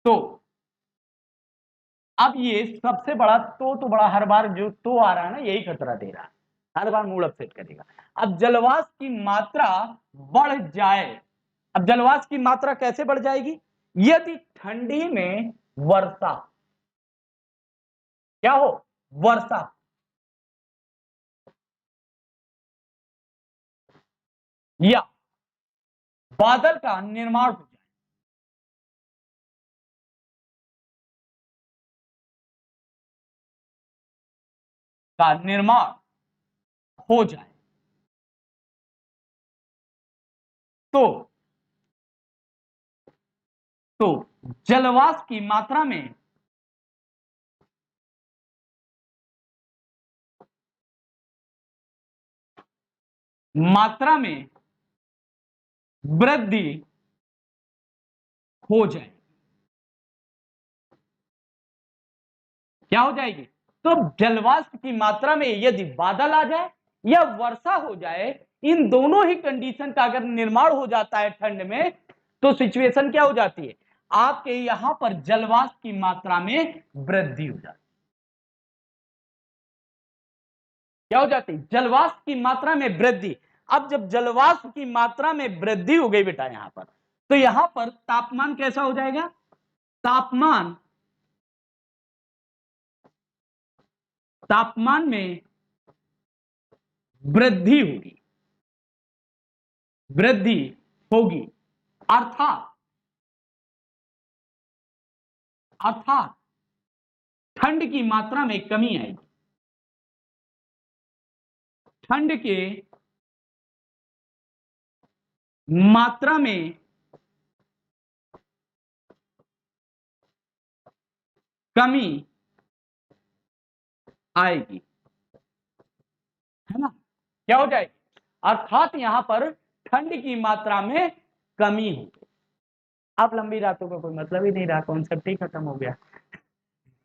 तो, अब ये सबसे बड़ा तो बड़ा हर बार जो तो आ रहा है ना, यही खतरा दे रहा है, हर बार मूड अपसेट करेगा। अब जलवाष्प की मात्रा बढ़ जाए, अब जलवाष्प की मात्रा कैसे बढ़ जाएगी, यदि ठंडी में वर्षा, क्या हो, वर्षा, या बादल का निर्माण हो जाए, का निर्माण हो जाए तो तो जलवाष्प की मात्रा में वृद्धि हो जाए, क्या हो जाएगी, तो जलवाष्प की मात्रा में यदि बादल आ जाए या वर्षा हो जाए, इन दोनों ही कंडीशन का अगर निर्माण हो जाता है ठंड में, तो सिचुएशन क्या हो जाती है, आपके यहां पर जलवाष्प की मात्रा में वृद्धि हो जाती है। क्या हो जाती है, जलवाष्प की मात्रा में वृद्धि। अब जब जलवाष्प की मात्रा में वृद्धि हो गई बेटा यहां पर, तो यहां पर तापमान कैसा हो जाएगा, तापमान तापमान में वृद्धि होगी, वृद्धि होगी, अर्थात अर्थात ठंड की मात्रा में कमी आएगी, ठंड के मात्रा में कमी आएगी, है ना, क्या हो जाएगी, अर्थात यहां पर ठंड की मात्रा में कमी होगी। अब लंबी रातों का कोई मतलब ही नहीं रहा, कॉन्सेप्ट ही खत्म हो गया।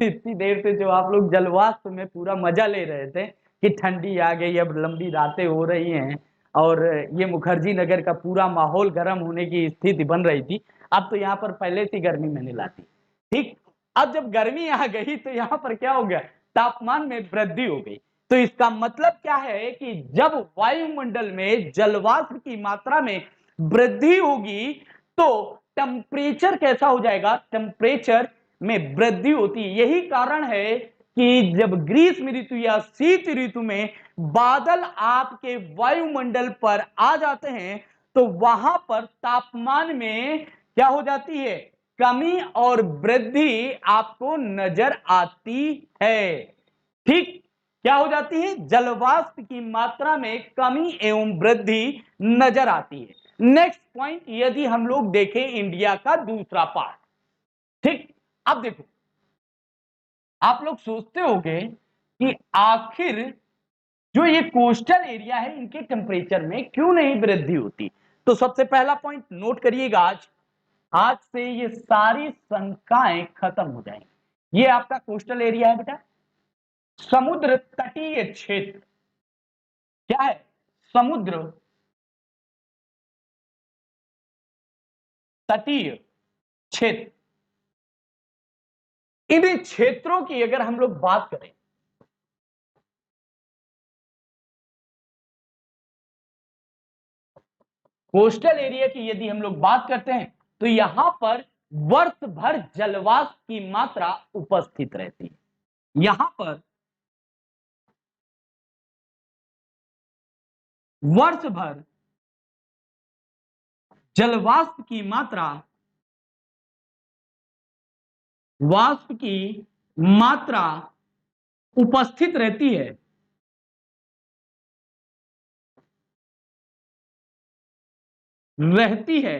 इतनी देर से जो आप लोग जलवाष्प में पूरा मजा ले रहे थे कि ठंडी आ गई, अब लंबी रातें हो रही हैं और ये मुखर्जी नगर का पूरा माहौल गर्म होने की स्थिति बन रही थी, अब तो यहाँ पर पहले से गर्मी मैंने लाती। ठीक, अब जब गर्मी आ गई तो यहाँ पर क्या हो गया, तापमान में वृद्धि हो गई। तो इसका मतलब क्या है कि जब वायुमंडल में जलवाष्प की मात्रा में वृद्धि होगी तो टेम्परेचर कैसा हो जाएगा, टेम्परेचर में वृद्धि होती है। यही कारण है कि जब ग्रीष्म ऋतु या शीत ऋतु में बादल आपके वायुमंडल पर आ जाते हैं तो वहां पर तापमान में क्या हो जाती है, कमी और वृद्धि आपको नजर आती है। ठीक, क्या हो जाती है, जलवाष्प की मात्रा में कमी एवं वृद्धि नजर आती है। नेक्स्ट पॉइंट, यदि हम लोग देखें इंडिया का दूसरा पार्ट, ठीक, अब देखो आप लोग सोचते होंगे कि आखिर जो ये कोस्टल एरिया है इनके टेम्परेचर में क्यों नहीं वृद्धि होती। तो सबसे पहला पॉइंट नोट करिएगा, आज से ये सारी शंकाएं खत्म हो जाएंगी। ये आपका कोस्टल एरिया है बेटा, समुद्र तटीय क्षेत्र। क्या है, समुद्र तटीय क्षेत्र। इन क्षेत्रों की अगर हम लोग बात करें, कोस्टल एरिया की यदि हम लोग बात करते हैं तो यहां पर वर्ष भर जलवाष्प की मात्रा उपस्थित रहती है। यहां पर वर्ष भर जलवाष्प की मात्रा, वाष्प की मात्रा उपस्थित रहती है। रहती है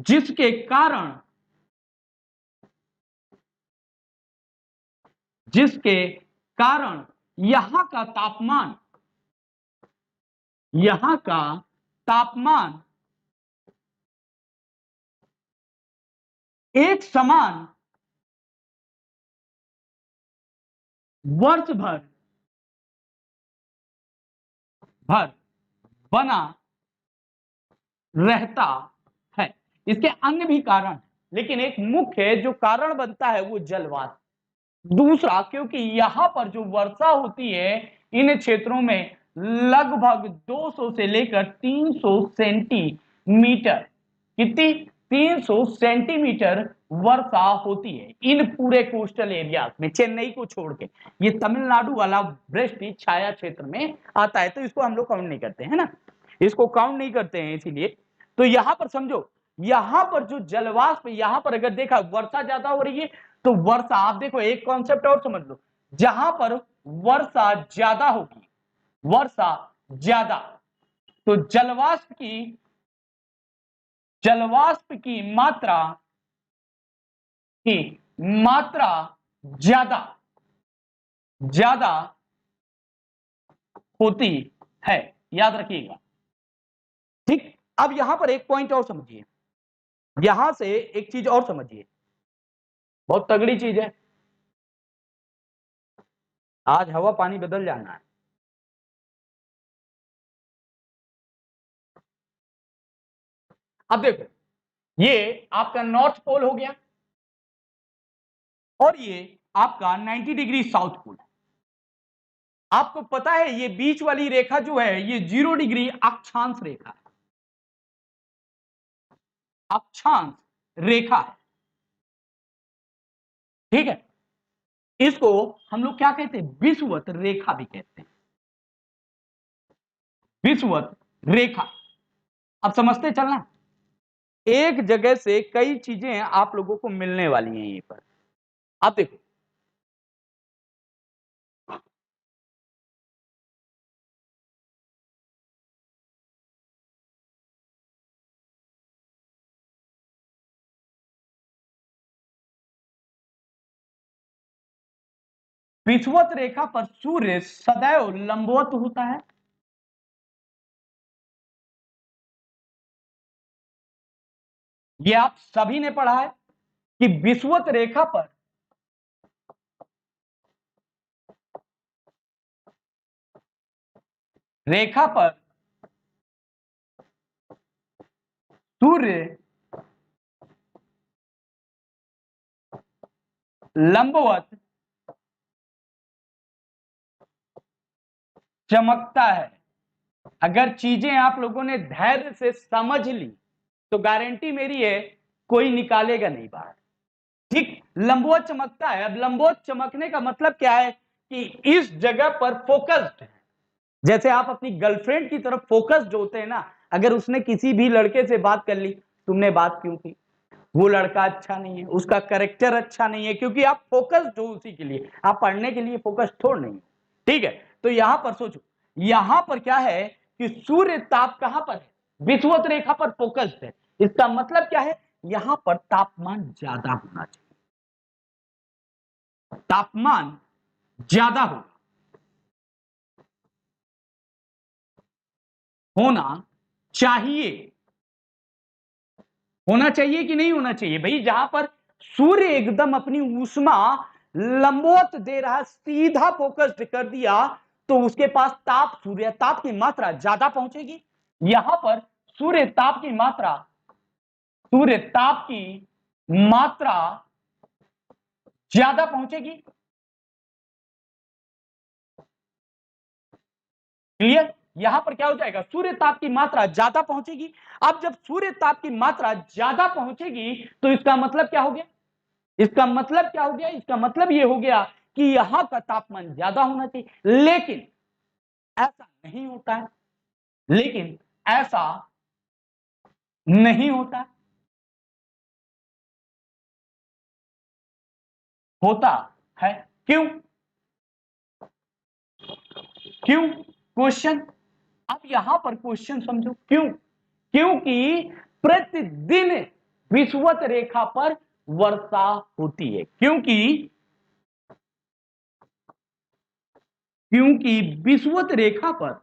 जिसके कारण, जिसके कारण यहां का तापमान, यहां का तापमान एक समान वर्ष भर बना रहता है। इसके अन्य भी कारण, लेकिन एक मुख्य जो कारण बनता है वो जलवाष्प। दूसरा, क्योंकि यहां पर जो वर्षा होती है इन क्षेत्रों में लगभग 200 से लेकर 300 सेंटीमीटर, कितनी, 300 सेंटीमीटर वर्षा होती है इन पूरे कोस्टल एरिया में, चेन्नई को छोड़ के। ये तमिलनाडु वाला वृष्टि छाया क्षेत्र में आता है, तो इसको हम लोग काउंट नहीं करते हैं ना, इसको काउंट नहीं करते हैं इसीलिए। तो यहां पर समझो, यहां पर जो जलवाष्प, यहां पर अगर देखा वर्षा ज्यादा हो रही है तो वर्षा, आप देखो एक कॉन्सेप्ट और समझ लो, जहां पर वर्षा ज्यादा होगी, वर्षा ज्यादा, तो जलवाष्प की मात्रा, की मात्रा ज्यादा ज्यादा होती है, याद रखिएगा। ठीक, अब यहां पर एक पॉइंट और समझिए, यहां से एक चीज और समझिए, बहुत तगड़ी चीज है, आज हवा पानी बदल जाना है। अब देखो, ये आपका नॉर्थ पोल हो गया और ये आपका 90 डिग्री साउथ पोल है। आपको पता है ये बीच वाली रेखा जो है ये 0 डिग्री अक्षांश रेखा है, अक्षांश रेखा है, ठीक है। इसको हम लोग क्या कहते हैं, विषुवत रेखा भी कहते हैं, विषुवत रेखा। अब समझते चलना, एक जगह से कई चीजें आप लोगों को मिलने वाली हैं यहीं पर। आप देखो, विषुवत रेखा पर सूर्य सदैव लंबवत होता है। ये आप सभी ने पढ़ा है कि विषुवत रेखा पर रेखा पर सूर्य लंबवत चमकता है। अगर चीजें आप लोगों ने धैर्य से समझ ली तो गारंटी मेरी है कोई निकालेगा नहीं बाहर। ठीक, लंबवत चमकता है। अब लंबवत चमकने का मतलब क्या है कि इस जगह पर फोकस्ड है। जैसे आप अपनी गर्लफ्रेंड की तरफ फोकस्ड होते हैं ना, अगर उसने किसी भी लड़के से बात कर ली, तुमने बात क्यों की? वो लड़का अच्छा नहीं है, उसका कैरेक्टर अच्छा नहीं है, क्योंकि आप फोकस्ड हो उसी के लिए, आप पढ़ने के लिए फोकस थोड़ नहीं। ठीक है, तो यहां पर सोचो, यहां पर क्या है कि सूर्य ताप कहां पर है? विषुवत रेखा पर फोकस्ड है। इसका मतलब क्या है? यहां पर तापमान ज्यादा होना चाहिए, तापमान ज्यादा होना चाहिए। होना चाहिए कि नहीं होना चाहिए भाई? जहां पर सूर्य एकदम अपनी ऊष्मा लंबवत दे रहा है, सीधा फोकस्ड कर दिया, तो उसके पास ताप, सूर्य ताप की मात्रा ज्यादा पहुंचेगी। यहां पर सूर्य ताप की मात्रा, सूर्य ताप की मात्रा ज्यादा पहुंचेगी। क्लियर? यहां पर क्या हो जाएगा? सूर्य ताप की मात्रा ज्यादा पहुंचेगी। अब जब सूर्य ताप की मात्रा ज्यादा पहुंचेगी तो इसका मतलब क्या हो गया? इसका मतलब क्या हो गया? इसका मतलब यह हो गया कि यहां का तापमान ज्यादा होना चाहिए। लेकिन ऐसा नहीं होता है, लेकिन ऐसा नहीं होता है। होता है। क्यों? क्यों? क्वेश्चन। अब यहां पर क्वेश्चन समझो, क्यों? क्योंकि प्रतिदिन विषुवत रेखा पर वर्षा होती है। क्योंकि विषुवत रेखा पर,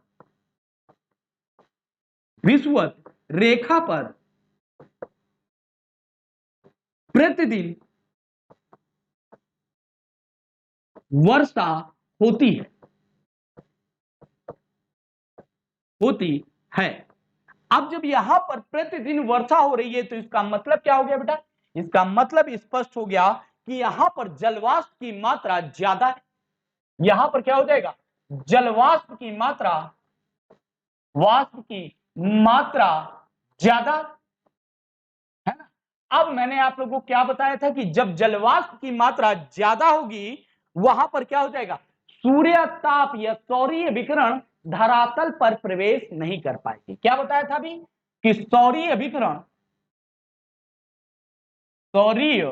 विषुवत रेखा पर प्रतिदिन वर्षा होती है, होती है। अब जब यहां पर प्रतिदिन वर्षा हो रही है तो इसका मतलब क्या हो गया बेटा? इसका मतलब स्पष्ट हो गया कि यहां पर जलवाष्प की मात्रा ज्यादा है। यहां पर क्या हो जाएगा? जलवाष्प की मात्रा, वाष्प की मात्रा ज्यादा है ना। अब मैंने आप लोगों को क्या बताया था कि जब जलवाष्प की मात्रा ज्यादा होगी, वहां पर क्या हो जाएगा? सूर्य ताप या सौरीय विकिरण धरातल पर प्रवेश नहीं कर पाएगी। क्या बताया था अभी? कि सौरीय विकिरण, सौरीय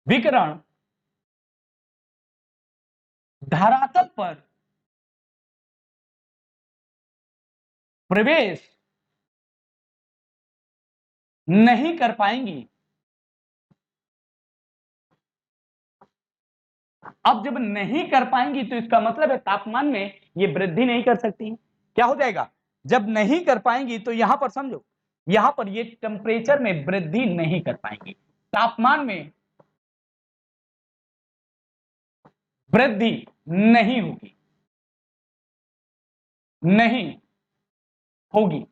विकिरण धरातल पर प्रवेश नहीं कर पाएंगी। अब जब नहीं कर पाएंगी तो इसका मतलब है तापमान में ये वृद्धि नहीं कर सकती। क्या हो जाएगा? जब नहीं कर पाएंगी तो यहां पर समझो, यहां पर ये टेम्परेचर में वृद्धि नहीं कर पाएंगी, तापमान में वृद्धि नहीं होगी, नहीं होगी।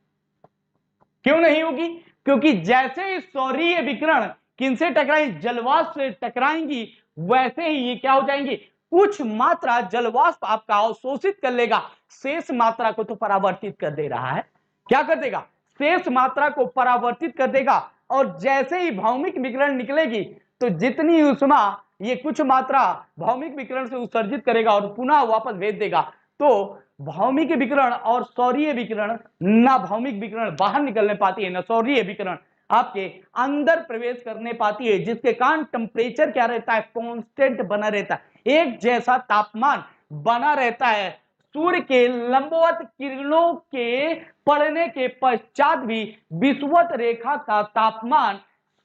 क्यों नहीं होगी? क्योंकि जैसे ही सौरीय विकिरण किनसे टकराएंगी? जलवाष्प से टकराएंगी, वैसे ही ये क्या हो जाएंगी? कुछ मात्रा जलवाष्प आपका अवशोषित कर लेगा, शेष मात्रा को तो परावर्तित कर दे रहा है। क्या कर देगा? शेष मात्रा को परावर्तित कर देगा। और जैसे ही भौमिक विकिरण निकलेगी तो जितनी ऊष्मा ये कुछ मात्रा भौमिक विकिरण से उत्सर्जित करेगा और पुनः वापस भेज देगा। तो भौमिक विकिरण और सौरीय विकिरण, ना भौमिक विकिरण बाहर निकलने पाती है, ना सौरीय विकिरण आपके अंदर प्रवेश करने पाती है, जिसके कारण टेम्परेचर क्या रहता है? कांस्टेंट बना रहता है, एक जैसा तापमान बना रहता है। सूर्य के लंबवत किरणों के पड़ने के पश्चात भी विषुवत रेखा का तापमान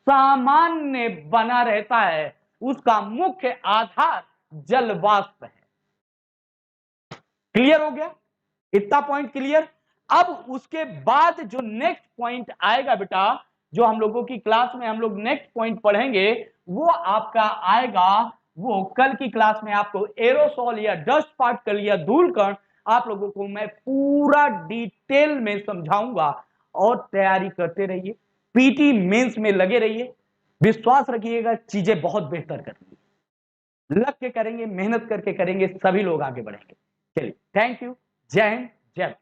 सामान्य बना रहता है। उसका मुख्य आधार जल वाष्प है। क्लियर हो गया? इतना पॉइंट क्लियर? अब उसके बाद जो नेक्स्ट पॉइंट आएगा बेटा, जो हम लोगों की क्लास में हम लोग नेक्स्ट पॉइंट पढ़ेंगे, वो आपका आएगा, वो कल की क्लास में आपको एरोसॉल या डस्ट पार्टिकल या धूल कण आप लोगों को मैं पूरा डिटेल में समझाऊंगा। और तैयारी करते रहिए, पीटी मेंस में लगे रहिए, विश्वास रखिएगा चीजें बहुत बेहतर करेंगे। लग के करेंगे, मेहनत करके करेंगे, सभी लोग आगे बढ़ेंगे। चलिए, थैंक यू। जय हिंद, जय भारत।